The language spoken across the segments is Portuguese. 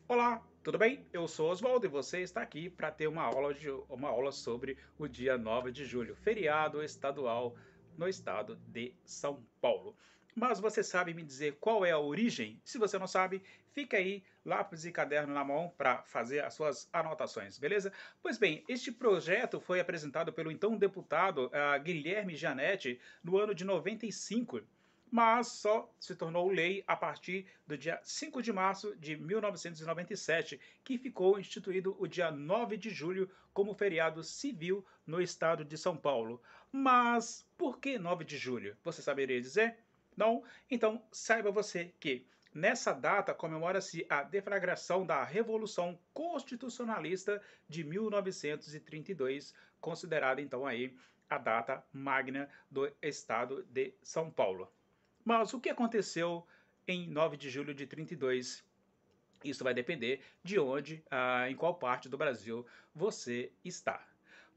Olá, tudo bem? Eu sou Oswaldo e você está aqui para ter uma aula sobre o dia 9 de julho, feriado estadual no estado de São Paulo. Mas você sabe me dizer qual é a origem? Se você não sabe, fica aí, lápis e caderno na mão para fazer as suas anotações, beleza? Pois bem, este projeto foi apresentado pelo então deputado Guilherme Gianetti no ano de 95, mas só se tornou lei a partir do dia 5 de março de 1997, que ficou instituído o dia 9 de julho como feriado civil no estado de São Paulo. Mas por que 9 de julho? Você saberia dizer? Não? Então saiba você que nessa data comemora-se a deflagração da Revolução Constitucionalista de 1932, considerada então aí a data magna do estado de São Paulo. Mas o que aconteceu em 9 de julho de 32? Isso vai depender de onde, em qual parte do Brasil você está.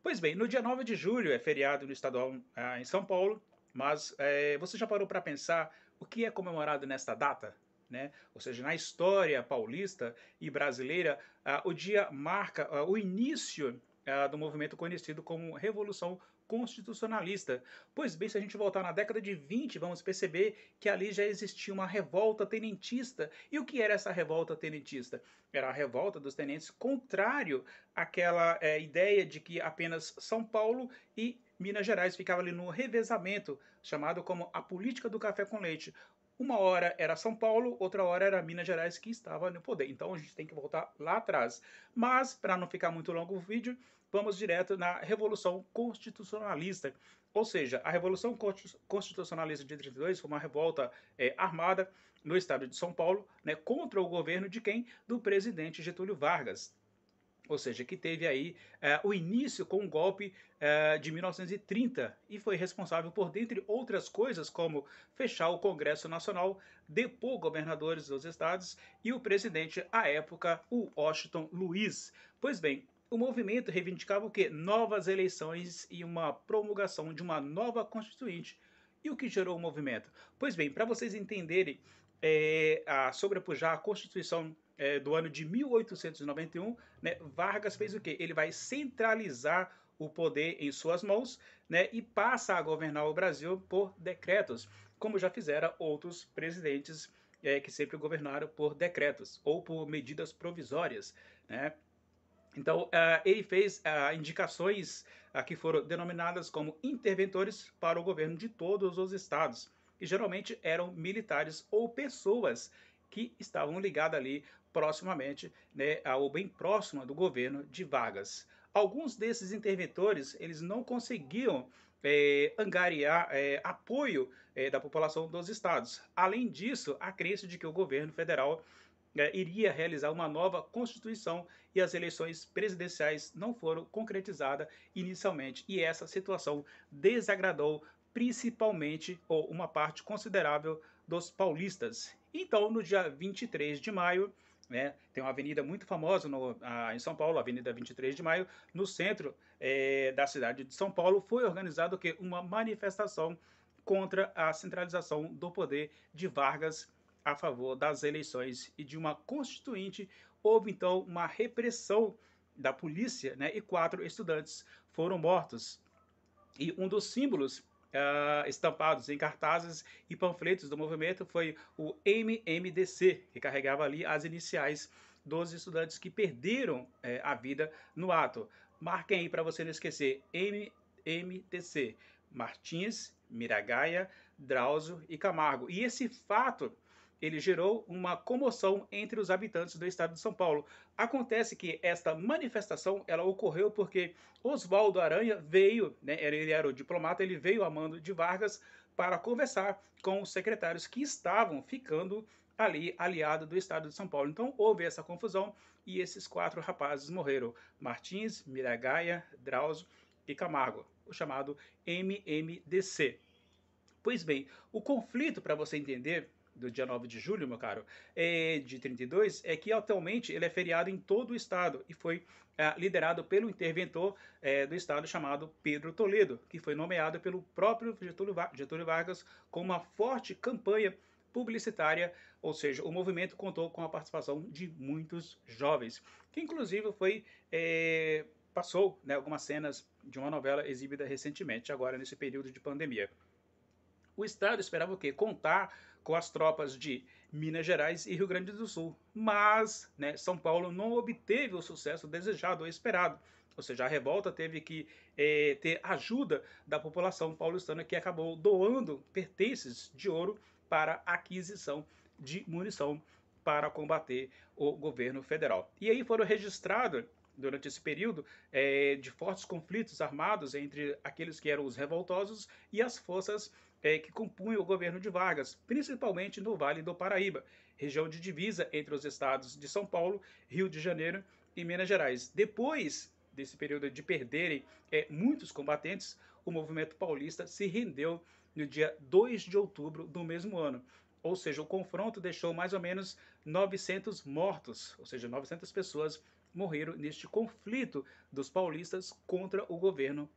Pois bem, no dia 9 de julho é feriado no estadual em São Paulo, mas você já parou para pensar o que é comemorado nesta data? Né? Ou seja, na história paulista e brasileira, o dia marca o início do movimento conhecido como Revolução Constitucionalista. Pois bem, se a gente voltar na década de 20, vamos perceber que ali já existia uma revolta tenentista. E o que era essa revolta tenentista? Era a revolta dos tenentes contrário àquela ideia de que apenas São Paulo e Minas Gerais ficavam ali no revezamento, chamado como a política do café com leite. Uma hora era São Paulo, outra hora era Minas Gerais que estava no poder. Então a gente tem que voltar lá atrás. Mas, para não ficar muito longo o vídeo, vamos direto na Revolução Constitucionalista. Ou seja, a Revolução Constitucionalista de 32 foi uma revolta armada no estado de São Paulo, né, contra o governo de quem? Do presidente Getúlio Vargas. Ou seja, que teve aí o início com o golpe de 1930 e foi responsável por, dentre outras coisas, como fechar o Congresso Nacional, depor governadores dos estados e o presidente, à época, o Washington Luiz. Pois bem, o movimento reivindicava o quê? Novas eleições e uma promulgação de uma nova Constituinte. E o que gerou o movimento? Pois bem, para vocês entenderem a sobrepujar a Constituição do ano de 1891, né, Vargas fez o quê? Ele vai centralizar o poder em suas mãos, né, e passa a governar o Brasil por decretos, como já fizeram outros presidentes que sempre governaram por decretos ou por medidas provisórias, né? Então, ele fez indicações que foram denominadas como interventores para o governo de todos os estados, que geralmente eram militares ou pessoas que estavam ligadas ali proximamente, né, ou bem próxima do governo de Vargas. Alguns desses interventores, eles não conseguiam angariar apoio da população dos estados. Além disso, a crença de que o governo federal iria realizar uma nova Constituição e as eleições presidenciais não foram concretizadas inicialmente. E essa situação desagradou principalmente ou uma parte considerável dos paulistas. Então, no dia 23 de maio, né, tem uma avenida muito famosa em São Paulo, a Avenida 23 de Maio, no centro da cidade de São Paulo, foi organizada uma manifestação contra a centralização do poder de Vargas a favor das eleições e de uma constituinte. Houve então uma repressão da polícia, né, e 4 estudantes foram mortos. E um dos símbolos estampados em cartazes e panfletos do movimento foi o MMDC, que carregava ali as iniciais dos estudantes que perderam a vida no ato. Marquem aí para você não esquecer: MMDC, Martins, Miragaia, Drauzio e Camargo. E esse fato ele gerou uma comoção entre os habitantes do estado de São Paulo. Acontece que esta manifestação ela ocorreu porque Oswaldo Aranha veio, né, ele era o diplomata, ele veio a mando de Vargas para conversar com os secretários que estavam ficando ali aliado do estado de São Paulo. Então houve essa confusão e esses 4 rapazes morreram: Martins, Miragaia, Drauzio e Camargo, o chamado MMDC. Pois bem, o conflito, para você entender, do dia 9 de julho, meu caro, de 32, é que atualmente ele é feriado em todo o estado e foi liderado pelo interventor do estado chamado Pedro Toledo, que foi nomeado pelo próprio Getúlio Vargas com uma forte campanha publicitária, ou seja, o movimento contou com a participação de muitos jovens, que inclusive passou, né, algumas cenas de uma novela exibida recentemente, agora nesse período de pandemia. O Estado esperava o quê? Contar com as tropas de Minas Gerais e Rio Grande do Sul. Mas, né, São Paulo não obteve o sucesso desejado ou esperado. Ou seja, a revolta teve que ter ajuda da população paulistana, que acabou doando pertences de ouro para aquisição de munição para combater o governo federal. E aí foram registrados durante esse período de fortes conflitos armados entre aqueles que eram os revoltosos e as forças que compunham o governo de Vargas, principalmente no Vale do Paraíba, região de divisa entre os estados de São Paulo, Rio de Janeiro e Minas Gerais. Depois desse período de perderem muitos combatentes, o movimento paulista se rendeu no dia 2 de outubro do mesmo ano. Ou seja, o confronto deixou mais ou menos 900 mortos, ou seja, 900 pessoas morreram neste conflito dos paulistas contra o governo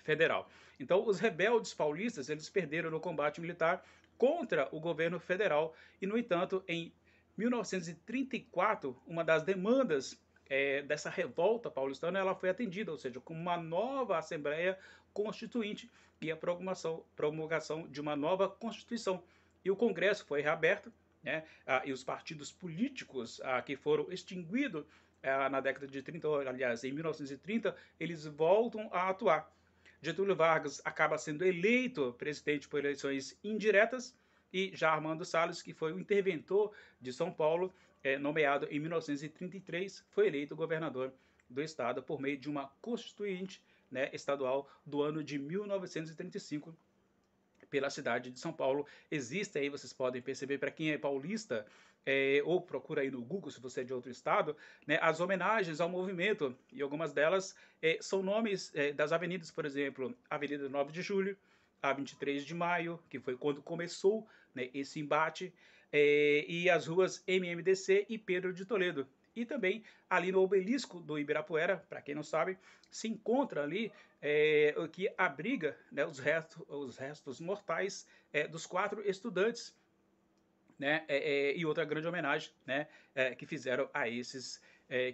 federal. Então, os rebeldes paulistas, eles perderam no combate militar contra o governo federal e, no entanto, em 1934, uma das demandas dessa revolta paulistana, ela foi atendida, ou seja, com uma nova Assembleia Constituinte e a promulgação de uma nova Constituição. E o Congresso foi reaberto, né, e os partidos políticos que foram extinguidos na década de 30, aliás, em 1930, eles voltam a atuar. Getúlio Vargas acaba sendo eleito presidente por eleições indiretas e já Armando Salles, que foi o interventor de São Paulo, nomeado em 1933, foi eleito governador do estado por meio de uma constituinte, né, estadual do ano de 1935 pela cidade de São Paulo. Existe aí, vocês podem perceber, para quem é paulista, ou procura aí no Google, se você é de outro estado, né, as homenagens ao movimento, e algumas delas são nomes das avenidas, por exemplo, Avenida 9 de Julho, a 23 de Maio, que foi quando começou, né, esse embate, e as ruas MMDC e Pedro de Toledo. E também ali no obelisco do Ibirapuera, para quem não sabe, se encontra ali o que abriga, né, os restos mortais dos 4 estudantes, né, e outra grande homenagem, né, que fizeram a esses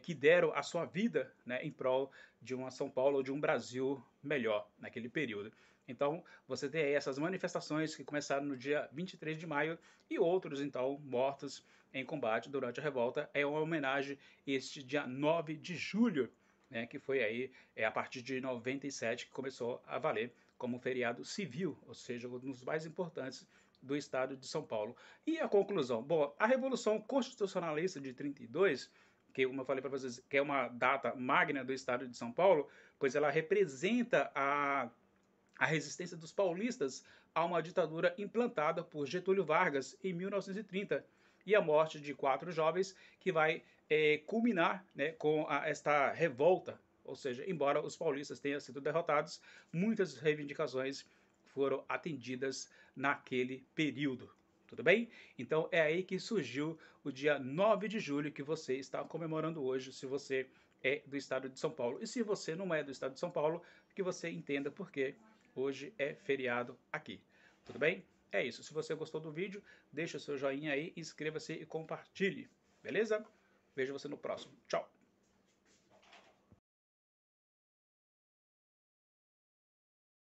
que deram a sua vida, né, em prol de uma São Paulo ou de um Brasil melhor naquele período. Então, você tem aí essas manifestações que começaram no dia 23 de maio e outros, então, mortos em combate durante a revolta. É uma homenagem este dia 9 de julho, né, que foi aí a partir de 97 que começou a valer como feriado civil, ou seja, um dos mais importantes do estado de São Paulo. E a conclusão? Bom, a Revolução Constitucionalista de 32, que, como eu falei para vocês, que é uma data magna do estado de São Paulo, pois ela representa a resistência dos paulistas a uma ditadura implantada por Getúlio Vargas em 1930 e a morte de 4 jovens que vai culminar, né, com esta revolta. Ou seja, embora os paulistas tenham sido derrotados, muitas reivindicações foram atendidas naquele período. Tudo bem? Então é aí que surgiu o dia 9 de julho que você está comemorando hoje, se você é do estado de São Paulo. E se você não é do estado de São Paulo, que você entenda por que hoje é feriado aqui. Tudo bem? É isso. Se você gostou do vídeo, deixa o seu joinha aí, inscreva-se e compartilhe. Beleza? Vejo você no próximo. Tchau!